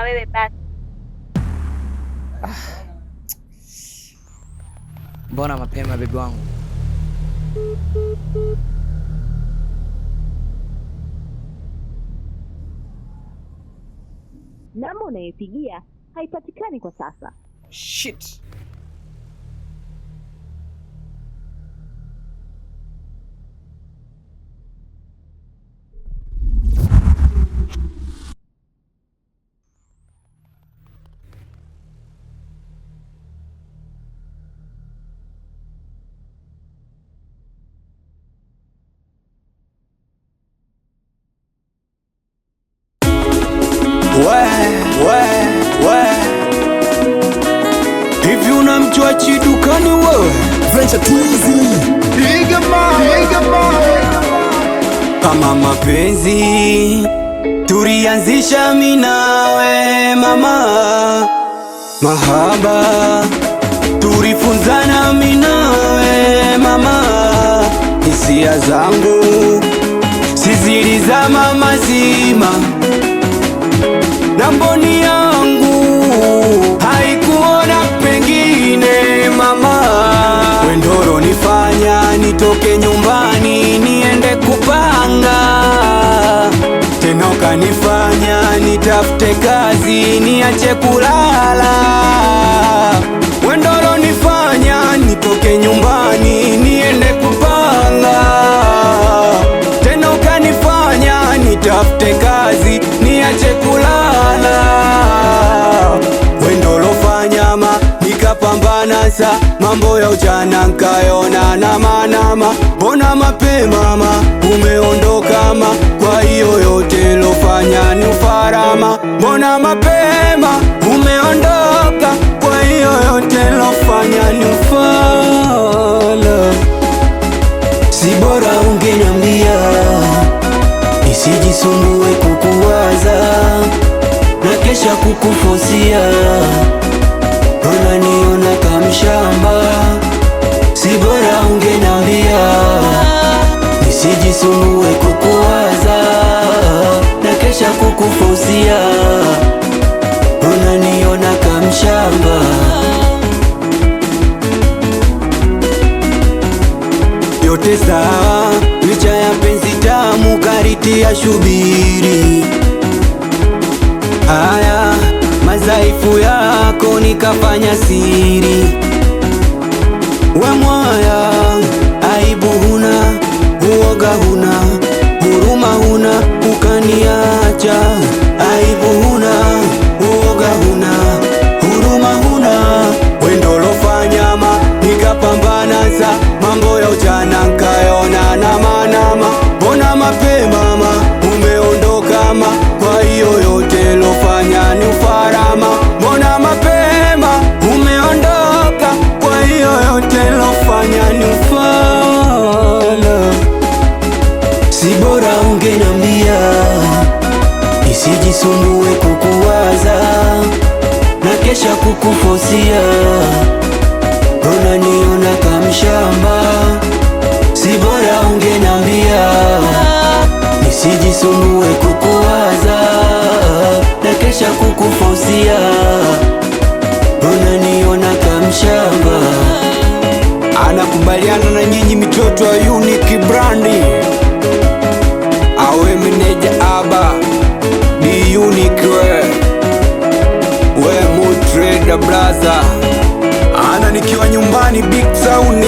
na wewe basi. Mbona mapema bibi wangu? Namba unayepigia haipatikani kwa sasa. Shit. Hivi unamjua Chidukani wewe? Venture Twizy Kama mapenzi tulianzisha mimi nawe mama, mahaba tulifunzana mimi nawe mama, hisia zangu sizilizama mazima na mboni yangu haikuona pengine mama, wendoro nifanya nitoke nyumbani niende kupanga, tena ukanifanya nitafute kazi niache kulala, wendoro nifanya nitoke nyumbani niende kupanga, tena ukanifanya nitafute kazi niache kulala, wendo lofanya nikapambana sa mambo ya ujana nkayona na manama, mbona mapema umeondoka kwa hiyo yote lofanya ni ufarama, mbona mapema umeondoka kwa hiyo yote lofanya ni ufala, si bora ungeniambia nisijisumbue kukuwaza na kesha kukufosia, unaniona kamshamba, si bora ungeniambia nisijisumbue kukuwaza na kesha kukufosia, unaniona kamshamba. Yote sawa, licha ya penzi tamu kariti ya shubiri, haya mazaifu yako nikafanya siri, we mwaya aibu huna, uoga huna, huruma huna, ukaniacha, aibu huna, uoga huna, huruma huna, wendo lofanya nikapambana sa mambo ya ujana nkayona na manama, mbona mapema umeondoka kwa hiyo yote lofanya ni ufarama, mbona mapema umeondoka kwa hiyo yote lofanya ni ufala, si bora ungeniambia nisijisumbue kukuwaza na kesha kukufosia, unaniona kamshamba, si bora ungeniambia nisijisumbue kukuwaza na kesha kukufosia, unaniona kamshamba. Anakubaliana na nyinyi mitoto wa Unique Brandi, awe meneja aba ni Unique we mutreda blaza, ana nikiwa nyumbani Big Sound